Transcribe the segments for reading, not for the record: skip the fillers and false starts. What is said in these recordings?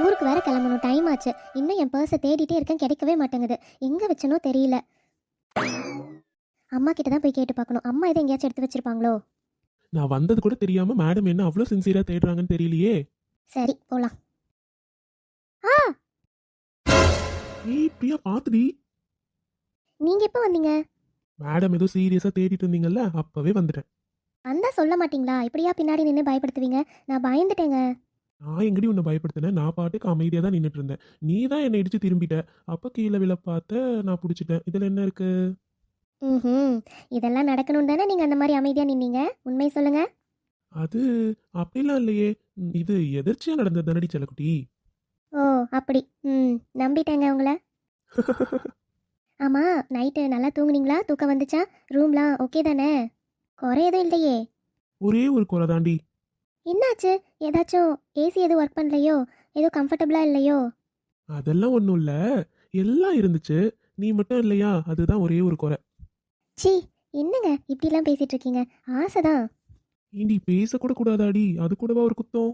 ஊருக்கு வேற கிளம்பணும், டைம் ஆச்சு. இன்னும் என் பர்ஸை தேடிட்டே இருக்கேன், கிடைக்கவே மாட்டேங்குது. எங்கே வச்சனோ தெரியல. அம்மா கிட்ட தான் போய் கேட்டு பார்க்கணும். அம்மா எதை எங்கேயாச்சும் எடுத்து வச்சிருப்பாங்களோ? நான் வந்தது கூட தெரியாம மேடம் என்ன அவ்வளோ சின்சியரா தேடுறாங்கன்னு தெரியலையே. சரி போலாம். ஆ, ஏய் பிரியா பாத்துடி. நீங்க எப்போ வந்தீங்க? மேடம் ஏதோ சீரியஸா தேடிட்டு இருந்தீங்கல்ல, அப்பவே வந்துட்டேன். வந்தா சொல்ல மாட்டீங்களா? இப்படியா பின்னாடி நின்று பயப்படுத்துவீங்க? நான் பயந்துட்டேங்க. நான் எங்கடி உன்னை பயப்படுத்தினேன்? நான் பாட்டுக்கு அமைதியா தான் நின்றுட்டு இருந்தேன். நீ தான் என்னை இடிச்சு திரும்பிட்ட. அப்ப கீழே விழ பார்த்த, நான் பிடிச்சிட்டேன். இதுல என்ன இருக்கு? ம், இதெல்லாம் நடக்கணும் தானே நீங்கள் அந்த மாதிரி அமைதியாக நின்னீங்க? உண்மை சொல்லுங்க. அது அப்படிலாம் இல்லையே. இது எதிர்ச்சியா நடந்தது தானடி செல்லக்குட்டி. ஓ, அப்படி. நம்பிட்டேங்க உங்களை. ஆமாம், நைட்டு நல்லா தூங்குனீங்களா? தூக்கம் வந்துச்சா? ரூம்லாம் ஓகே தானே? குறை எதுவும் இல்லையே? ஒரே ஒரு குறை தாண்டி. என்னாச்சு? ஏதாச்சும் ஏசி எதுவும் ஒர்க் பண்ணலையோ? எதுவும் கம்ஃபர்டபுளாக இல்லையோ? அதெல்லாம் ஒன்றும் இல்லை, எல்லாம் இருந்துச்சு. நீ மட்டும் இல்லையா, அதுதான் ஒரே ஒரு குறை. சி, என்னங்க இப்படிலாம் பேசிகிட்டு இருக்கீங்க? ஆசை தான். ஏண்டி பேசக்கூட கூடாதாடி? அது கூடவா ஒரு குத்தம்?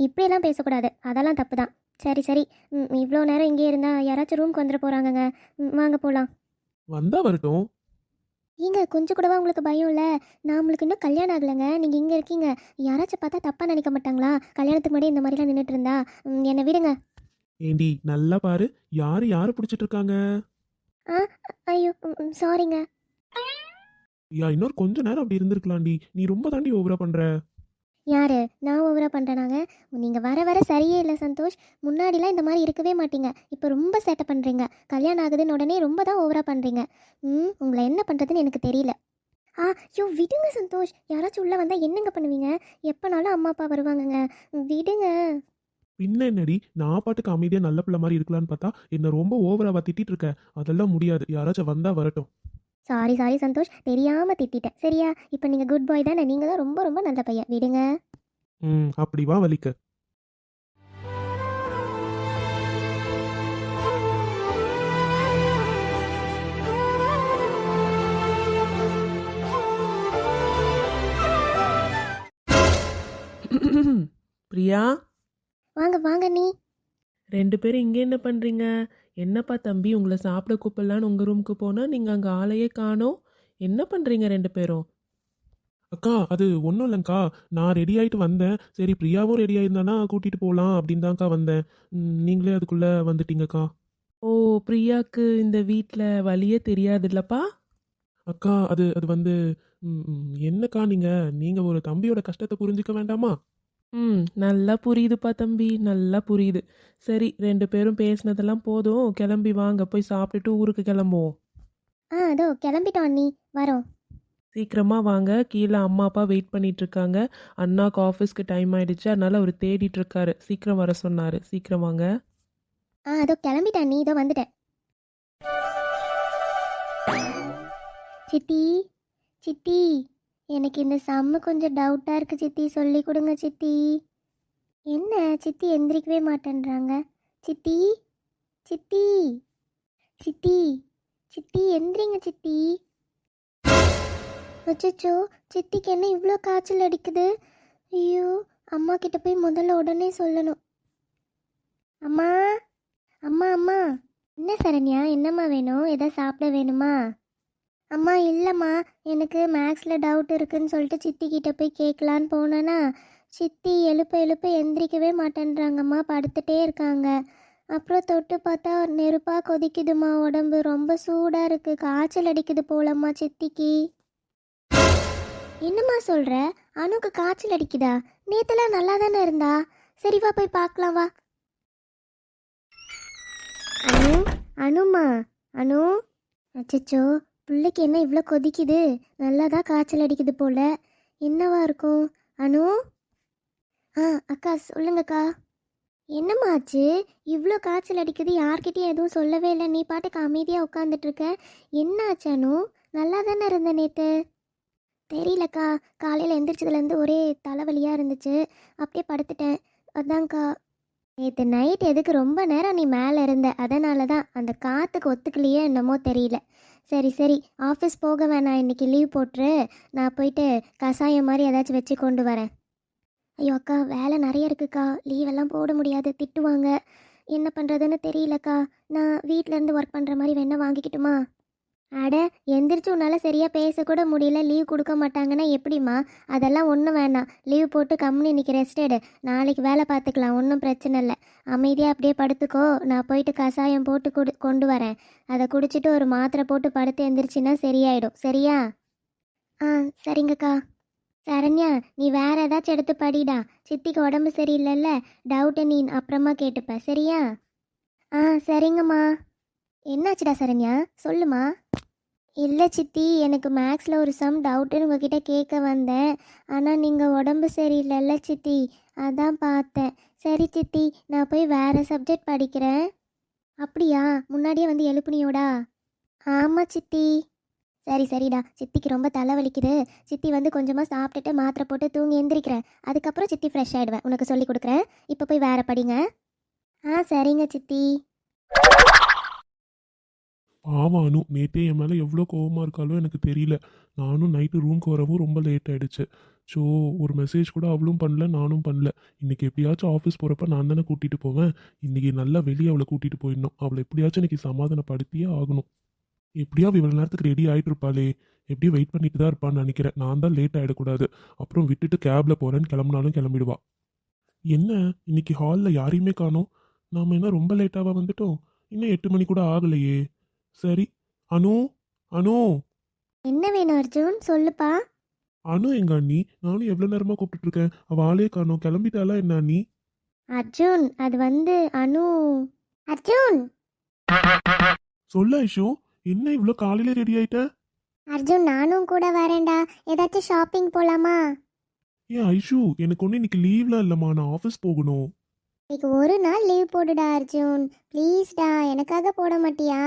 இப்படியெல்லாம் பேசக்கூடாது, அதெல்லாம் தப்பு தான். சரி சரி. இவ்வளோ நேரம் இங்கே இருந்தால் யாராச்சும் ரூம்க்கு வந்துட போகிறாங்கங்க. வாங்க போகலாம். வந்தா வரட்டும். ஏங்க கொஞ்சம் கூடவா உங்களுக்கு பயம் இல்லை? நான் உங்களுக்கு இன்னும் கல்யாணம் ஆகலைங்க, நீங்கள் இங்கே இருக்கீங்க. யாராச்சும் பார்த்தா தப்பாக நினைக்க மாட்டாங்களா? கல்யாணத்துக்கு முன்னாடி இந்த மாதிரிலாம் நின்றுட்டு இருந்தா. என்னை விடுங்க. ஏண்டி நல்லா பாரு, யாரு யாரு பிடிச்சிட்டு இருக்காங்க. ஆ, ஐயோ, சாரிங்க. இன்னொரு கொஞ்ச நேரம் அப்படி இருந்திருக்கலாம்டி. நீ ரொம்ப தாண்டி ஓவரா பண்ற. யாரு? நான் ஓவராக பண்ணுறேனாங்க? நீங்கள் வர வர சரியே இல்லை சந்தோஷ். முன்னாடிலாம் இந்த மாதிரி இருக்கவே மாட்டீங்க, இப்போ ரொம்ப சேட்டை பண்ணுறீங்க. கல்யாணம் ஆகுதுன்னு உடனே ரொம்ப தான் ஓவராக பண்ணுறீங்க. உங்களை என்ன பண்ணுறதுன்னு எனக்கு தெரியல. ஐயோ விடுங்க சந்தோஷ். யாராச்சும் உள்ளே வந்தால் என்னங்க பண்ணுவீங்க? எப்போனாலும் அம்மா அப்பா வருவாங்கங்க. விடுங்க. பின்ன என்னடி, நான் பாட்டுக்கு அமைதியா நல்ல பிள்ளை மாதிரி இருக்கலான்னு பார்த்தா என்ன ரொம்ப ஓவராவா திட்டிட்டு இருக்க. அதெல்லாம் முடியாது, யாராச்சும் வந்தா வரட்டும். சாரி சாரி சந்தோஷ், தெரியாமல் திட்டிட்டேன். சரியா? இப்போ நீங்கள் குட் பாய் தானே? நீங்கள் தான் ரொம்ப ரொம்ப நல்ல பையன். விடுங்க. அப்படி வா வலிக்க. பிரியா, வாங்க வாங்க நீ. ரெண்டு பேரும் இங்கே என்ன பண்ணுறீங்க? என்னப்பா தம்பி, உங்களை சாப்பிட கூப்பிடலான்னு உங்கள் ரூமுக்கு போனால் நீங்கள் அங்கே ஆளையே காணோம். என்ன பண்ணுறீங்க ரெண்டு பேரும்? அக்கா அது ஒன்றும் இல்லைங்க்கா, நான் ரெடி ஆயிட்டு வந்தேன். சரி பிரியாவும் ரெடி ஆயிருந்தானா கூட்டிட்டு போகலாம் அப்படின்னு தான்க்கா வந்தேன். நீங்களே அதுக்குள்ள வந்துட்டீங்கக்கா. ஓ, பிரியாக்கு இந்த வீட்டில் வழியே தெரியாதுல்லப்பா? அக்கா அது அது வந்து என்னக்கா நீங்க ஒரு தம்பியோட கஷ்டத்தை புரிஞ்சுக்க வேண்டாமா? நல்லா புரியுதுப்பா தம்பி, நல்லா புரியுது. சரி, ரெண்டு பேரும் பேசினதெல்லாம் போதும், கிளம்பி வாங்க, போய் சாப்பிட்டுட்டு ஊருக்கு கிளம்புவோம். அதோ கிளம்பிட்டோம் அண்ணி, வரோம். சீக்கிரமாக வாங்க, கீழே அம்மா அப்பா வெயிட் பண்ணிட்டு இருக்காங்க. அண்ணாக்கு ஆஃபீஸ்க்கு டைம் ஆயிடுச்சு, அதனால அவர் தேடிட்டு இருக்காரு. சீக்கிரம் வர சொன்னார், சீக்கிரம் வாங்க. அதோ கிளம்பிட்டேன் அண்ணி, இதோ வந்துட்டேன். சித்தி, சித்தி, எனக்கு இந்த சம்மு கொஞ்சம் டவுட்டாக இருக்குது சித்தி, சொல்லி கொடுங்க சித்தி. என்ன சித்தி எந்திரிக்கவே மாட்டேன்றாங்க? சித்தி, சித்தி, சித்தி, சித்தி எந்திரிங்க சித்தி. அச்சோ, சித்திக்கு என்ன இவ்வளோ காய்ச்சல் அடிக்குது? ஐயோ, அம்மா கிட்ட போய் முதல்ல உடனே சொல்லணும். அம்மா, அம்மா, அம்மா. என்ன சரண்யா, என்னம்மா வேணும்? எதாவது சாப்பிட வேணுமா? அம்மா இல்லைம்மா, எனக்கு மேக்ஸில் டவுட் இருக்குன்னு சொல்லிட்டு சித்தி கிட்ட போய் கேட்கலான்னு போனேன்னா, சித்தி எழுப்ப எழுப்ப எந்திரிக்கவே மாட்டேன்றாங்கம்மா, படுத்துகிட்டே இருக்காங்க. அப்புறம் தொட்டு பார்த்தா நெருப்பாக கொதிக்குதுமா, உடம்பு ரொம்ப சூடாக இருக்குது, காய்ச்சல் அடிக்குது போலம்மா சித்திக்கு. என்னம்மா சொல்கிற? அணுக்கு காய்ச்சல் அடிக்குதா? நேற்றுலாம் நல்லா தானே இருந்தா. சரி வா போய் பார்க்கலாம் வா. அனு, அனுமா, அனு. அச்சச்சோ, பிள்ளைக்கு என்ன இவ்வளோ கொதிக்குது? நல்லா தான் காய்ச்சல் அடிக்குது போல. என்னவா இருக்கும்? அனு. அக்கா சொல்லுங்கக்கா. என்னம்மா ஆச்சு? இவ்வளோ காய்ச்சல் அடிக்குது, யார்கிட்டையும் எதுவும் சொல்லவே இல்லை, நீ பாட்டுக்கு அமைதியாக உட்காந்துட்ருக்க. என்ன ஆச்சு அனு? நல்லா தானே இருந்த நேற்று. தெரியலக்கா, காலையில் எந்திரிச்சதுலேருந்து ஒரே தலைவலியாக இருந்துச்சு, அப்படியே படுத்துட்டேன். அதான்க்கா. நேற்று நைட் எதுக்கு ரொம்ப நேரம் நீ மேலே இருந்த? அதனால தான் அந்த காற்றுக்கு ஒத்துக்கலையே என்னமோ தெரியல. சரி சரி, ஆஃபீஸ் போக வேணாம், இன்றைக்கி லீவ் போட்டுரு. நான் போயிட்டு கஷாயம் மாதிரி ஏதாச்சும் வச்சு கொண்டு வரேன். ஐயோ அக்கா, வேலை நிறைய இருக்குக்கா, லீவெல்லாம் போட முடியாது, திட்டுவாங்க. என்ன பண்ணுறதுன்னு தெரியலக்கா. நான் வீட்டிலேருந்து ஒர்க் பண்ணுற மாதிரி வேணா வாங்கிக்கிட்டுமா? அட, எந்திரிச்சு உன்னால் சரியாக பேசக்கூட முடியல, லீவ் கொடுக்க மாட்டாங்கன்னா எப்படிம்மா? அதெல்லாம் ஒன்றும் வேணாம், லீவ் போட்டு கம்முன்னு இன்னைக்கு ரெஸ்ட் எடு, நாளைக்கு வேலை பார்த்துக்கலாம், ஒன்றும் பிரச்சனை இல்லை. அமைதியாக அப்படியே படுத்துக்கோ, நான் போயிட்டு கஷாயம் போட்டு கொண்டு வரேன். அதை குடிச்சிட்டு ஒரு மாத்திரை போட்டு படுத்து எந்திரிச்சின்னா சரியாயிடும், சரியா? ஆ, சரிங்கக்கா. சரண்யா, நீ வேற ஏதாச்சும் எடுத்து படிடா. சித்திக்கு உடம்பு சரியில்லைல்ல, டவுட்டை நீ அப்புறமா கேட்டுப்ப, சரியா? ஆ, சரிங்கம்மா. என்னாச்சுடா சரண்யா, சொல்லுமா. இல்லை சித்தி, எனக்கு மேக்ஸில் ஒரு சம் டவுட்டுன்னு உங்ககிட்ட கேட்க வந்தேன். ஆனால் நீங்கள் உடம்பு சரியில்லைல்ல சித்தி, அதான் பார்த்தேன். சரி சித்தி, நான் போய் வேறு சப்ஜெக்ட் படிக்கிறேன். அப்படியா? முன்னாடியே வந்து எழுப்புனியோடா? ஆமாம் சித்தி. சரி சரிடா, சித்திக்கு ரொம்ப தலைவலிக்குது. சித்தி வந்து கொஞ்சமாக சாப்பிட்டுட்டு மாத்திரை போட்டு தூங்கி எந்திரிக்கிறேன். அதுக்கப்புறம் சித்தி ஃப்ரெஷ் ஆகிடுவேன், உனக்கு சொல்லி கொடுக்குறேன். இப்போ போய் வேற படிங்க. ஆ, சரிங்க சித்தி. பாவம் அனு, நேற்றே என் மேலே எவ்வளோ கோவமாக இருக்காளோ எனக்கு தெரியல. நானும் நைட்டு ரூம்க்கு வரவும் ரொம்ப லேட் ஆயிடுச்சு. ஸோ ஒரு மெசேஜ் கூட அவளும் பண்ணல, நானும் பண்ணல. இன்னைக்கு எப்படியாச்சும் ஆஃபீஸ் போகிறப்ப நான் தானே கூட்டிகிட்டு போவேன். இன்னைக்கு நல்லா வெளியே அவளை கூட்டிகிட்டு போயிடணும். அவளை எப்படியாச்சும் இன்னைக்கு சமாதானப்படுத்தியே ஆகணும். எப்படியா இவ்வளோ நேரத்துக்கு ரெடி ஆகிட்டு இருப்பாளே, எப்படியும் வெயிட் பண்ணிட்டு தான் இருப்பான்னு நினைக்கிறேன். நான் தான் லேட் ஆகிடக்கூடாது. அப்புறம் விட்டுட்டு கேபில் போகிறேன்னு கிளம்புனாலும் கிளம்பிடுவா. என்ன, இன்னைக்கு ஹாலில் யாரையுமே காணோம். நாம் என்ன ரொம்ப லேட்டாக வந்துட்டோம்? இன்னும் 8 மணி கூட ஆகலையே. சரி. அனு, அனு, என்ன வேணும் அர்ஜுன், சொல்லுப்பா. அனு எங்க அண்ணி? நானும் எவ்வளோ நேரமாக கூப்பிட்டு இருக்கேன், அவள் ஆளே காணோம். கிளம்பிட்டாளா என்ன அண்ணி? அர்ஜுன், அது வந்து அனு. அர்ஜுன். சொல்ல ஐஷு, என்ன இவ்வளோ காலையில ரெடி ஆயிட்ட? அர்ஜுன், நானும் கூட வரேன்டா. ஏதாச்சும் ஷாப்பிங் போலாமா? ஏன் ஐஷு, எனக்கு ஒன்று இன்னைக்கு லீவ்லாம் இல்லைம்மா, நான் ஆஃபீஸ் போகணும். இன்னைக்கு ஒரு நாள் லீவ் போடுடா அர்ஜுன், ப்ளீஸ்டா, எனக்காக போட மாட்டியா?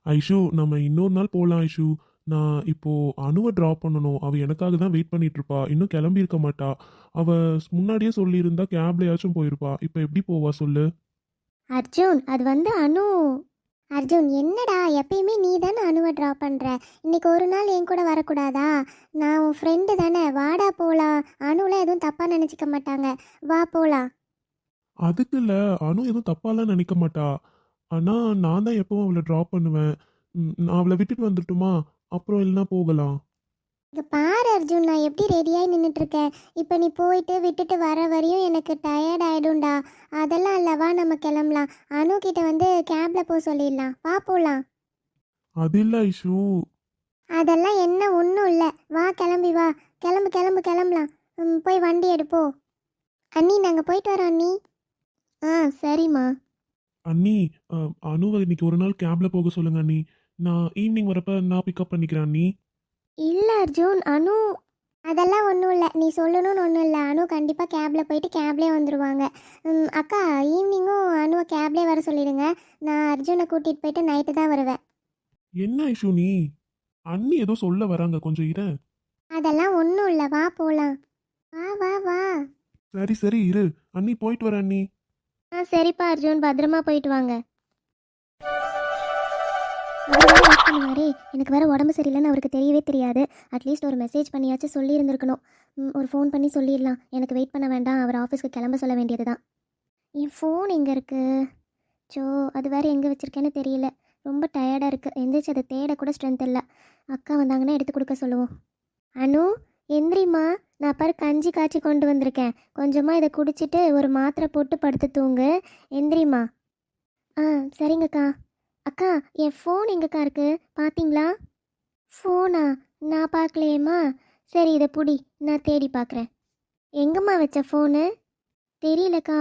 ஐஷு, நம்ம இன்னொரு நாள் போகலாம் ஐஷு. நான் இப்போ அணுவை ட்ராப் பண்ணணும். அவள் எனக்காக தான் வெயிட் பண்ணிட்டு இருப்பா. இன்னும் கிளம்பி இருக்க மாட்டா. அவள் முன்னாடியே சொல்லியிருந்தா கேப்லயாச்சும் போயிருப்பா. இப்போ எப்படி போவா சொல்லு? அர்ஜுன், அது வந்து அனு. அர்ஜுன், என்னடா எப்பயுமே நீ தானே அணுவை ட்ராப் பண்ணுற, இன்னைக்கு ஒரு நாள் என் கூட வரக்கூடாதா? நான் உன் ஃப்ரெண்டு தானே, வாடா போகலாம். அணுலாம் எதுவும் தப்பாக நினச்சிக்க மாட்டாங்க, வா போகலாம். அதுக்கு இல்லை, அணு எதுவும் தப்பாலாம் நினைக்க மாட்டா. ஆனால் நான் தான் எப்பவும் அவளை ட்ராப் பண்ணுவேன். நான் அவளை விட்டுட்டு வந்துட்டுமா? அப்புறம் இல்லைன்னா போகலாம். இங்கே பாரு அர்ஜுன், நான் எப்படி ரெடியாகி நின்றுட்டுருக்கேன். இப்போ நீ போயிட்டு விட்டுட்டு வர வரையும் எனக்கு டயர்ட் ஆகிடும்டா. அதெல்லாம் இல்லை, வா நம்ம கிளம்பலாம். அனு கிட்ட வந்து கேபில் போக சொல்லிடலாம், வா போகலாம். அது இல்லை ஐஷு. அதெல்லாம் என்ன ஒன்றும் இல்லை, வா கிளம்பி வா. கிளம்பு கிளம்பு கிளம்பலாம். போய் வண்டி எடுப்போ. அண்ணி, நாங்கள் போயிட்டு வரோம் அண்ணி. ஆ, சரிம்மா. அண்ணி, அணுவை இன்னைக்கு ஒரு நாள் கேபில் போக சொல்லுங்க அண்ணி. நான் ஈவினிங் வரப்ப நான் பிக்கப் பண்ணிக்கிறேன் அண்ணி. இல்லை அர்ஜுன், அனு. அதெல்லாம் ஒன்றும் இல்லை, நீ சொல்லணும்னு ஒன்றும் இல்லை. அனு கண்டிப்பாக கேபில் போயிட்டு கேப்லேயே வந்துடுவாங்க. அக்கா, ஈவினிங்கும் அனுவை கேப்லேயே வர சொல்லிடுங்க. நான் அர்ஜுனை கூட்டிகிட்டு போயிட்டு நைட்டு தான் வருவேன். என்ன ஐஷு நீ? அண்ணி ஏதோ சொல்ல வராங்க, கொஞ்சம் இரு. அதெல்லாம் ஒன்றும் இல்லை, வா போகலாம். வா வா வா. சரி சரி இரு, அண்ணி போயிட்டு வரேன் அண்ணி. ஆ, சரிப்பா அர்ஜுன், பத்திரமா போயிட்டு வாங்க. அவர் வேறு வெயிட் பண்ணுவாரே, எனக்கு வேறு உடம்பு சரியில்லைன்னு அவருக்கு தெரியவே தெரியாது. அட்லீஸ்ட் ஒரு மெசேஜ் பண்ணியாச்சும் சொல்லியிருந்துருக்கணும். ஒரு ஃபோன் பண்ணி சொல்லிடலாம், எனக்கு வெயிட் பண்ண வேண்டாம், அவர் ஆஃபீஸ்க்கு கிளம்ப சொல்ல வேண்டியது தான். என் ஃபோன் எங்கே இருக்குது? ஸோ அது வேறு எங்கே வச்சுருக்கேன்னு தெரியல. ரொம்ப டயர்டாக இருக்குது, எந்திரிச்சு அதை தேட கூட ஸ்ட்ரென்த் இல்லை. அக்கா வந்தாங்கன்னா எடுத்து கொடுக்க சொல்லுவோம். அனு, எந்திரிம்மா, நான் பாரு கஞ்சி காய்ச்சி கொண்டு வந்திருக்கேன். கொஞ்சமாக இதை குடிச்சிட்டு ஒரு மாத்திரை போட்டு படுத்து தூங்கு. எந்திரிம்மா. ஆ, சரிங்கக்கா. அக்கா, என் ஃபோன் எங்கக்கா இருக்கு, பார்த்தீங்களா? ஃபோனா? நான் பார்க்கலையேம்மா. சரி, இதை புடி, நான் தேடி பார்க்குறேன். எங்கம்மா வச்ச ஃபோனு? தெரியலக்கா.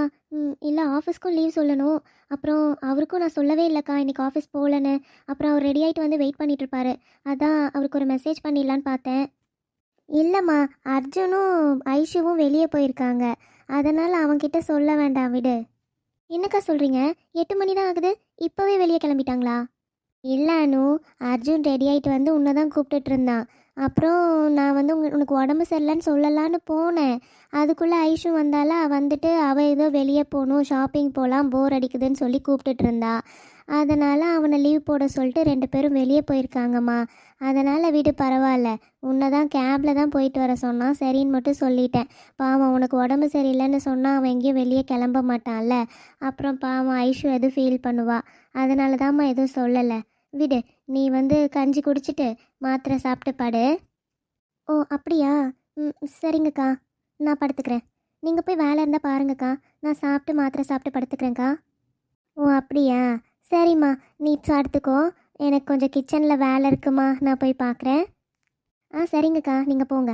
இல்லை, ஆஃபீஸ்க்கும் லீவ் சொல்லணும். அப்புறம் அவருக்கும் நான் சொல்லவே இல்லைக்கா இன்றைக்கி ஆஃபீஸ் போகலன்னு. அப்புறம் அவர் ரெடி ஆகிட்டு வந்து வெயிட் பண்ணிட்டு இருப்பாரு. அதான் அவருக்கு ஒரு மெசேஜ் பண்ணிடலான்னு பார்த்தேன். இல்லைம்மா, அர்ஜுனும் ஐஷுவும் வெளியே போயிருக்காங்க, அதனால் அவன்கிட்ட சொல்ல வேண்டாம், விடு. என்னக்கா சொல்கிறீங்க? 8 மணி தான் ஆகுது, இப்போவே வெளியே கிளம்பிட்டாங்களா? இல்லை அனு, அர்ஜுன் ரெடி ஆகிட்டு வந்து உன்னை தான் கூப்பிட்டுட்டு இருந்தான். அப்புறம் நான் வந்து உனக்கு உடம்பு சரியில்லைன்னு சொல்லலான்னு போனேன். அதுக்குள்ளே ஐஷு வந்தாலா, வந்துட்டு அவள் ஏதோ வெளியே போகணும், ஷாப்பிங் போகலாம், போர் அடிக்குதுன்னு சொல்லி கூப்பிட்டுட்டு இருந்தா. அதனால் அவனை லீவ் போட சொல்லிட்டு 2 பேரும் வெளியே போயிருக்காங்கம்மா. அதனால் வீடு பரவாயில்ல. உன்னை தான் கேபில் தான் போயிட்டு வர சொன்னான், சரின்னு மட்டும் சொல்லிட்டேன். பாவம் உனக்கு உடம்பு சரியில்லைன்னு சொன்னால் அவன் எங்கேயும் வெளியே கிளம்ப மாட்டான்ல. அப்புறம் பாவம் ஐஷு எதுவும் ஃபீல் பண்ணுவா. அதனால தான்மா எதுவும் சொல்லலை. விடு, நீ கஞ்சி குடிச்சிட்டு மாத்திரை சாப்பிட்டு படு. ஓ அப்படியா? ம் சரிங்கக்கா, நான் படுத்துக்கிறேன். நீங்கள் போய் வேலை இருந்தால் பாருங்கக்கா, நான் சாப்பிட்டு மாத்திரை சாப்பிட்டு படுத்துக்கிறேன்க்கா. ஓ அப்படியா? சரிம்மா, நீ சாப்பிட்டுக்கோ. எனக்கு கொஞ்சம் கிச்சனில் வேலை இருக்குமா, நான் போய் பார்க்குறேன். சரிங்கக்கா, நீங்கள் போங்க.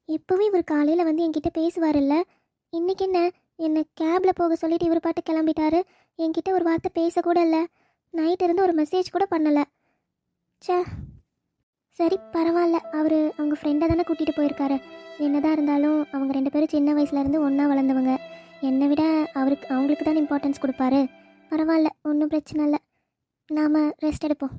இப்போவே இவர் காலையில் என்கிட்ட பேசுவார்ல்ல, இன்றைக்கி என்னை கேபில் போக சொல்லிட்டு இவர் பாட்டு கிளம்பிட்டாரு. என்கிட்ட ஒரு வார்த்தை பேசக்கூட இல்லை. நைட் இருந்து ஒரு மெசேஜ் கூட பண்ணலை. சே, சரி பரவாயில்ல. அவர் அவங்க ஃப்ரெண்டை தானே கூட்டிகிட்டு போயிருக்காரு. என்னதான் இருந்தாலும் அவங்க 2 பேரும் சின்ன வயசுலேருந்து ஒன்றா வளர்ந்தவங்க. என்னை விட அவங்களுக்கு தான் இம்பார்ட்டன்ஸ் கொடுப்பாரு. பரவாயில்ல, ஒன்றும் பிரச்சனை இல்லை. நாம் ரெஸ்ட் எடுப்போம்.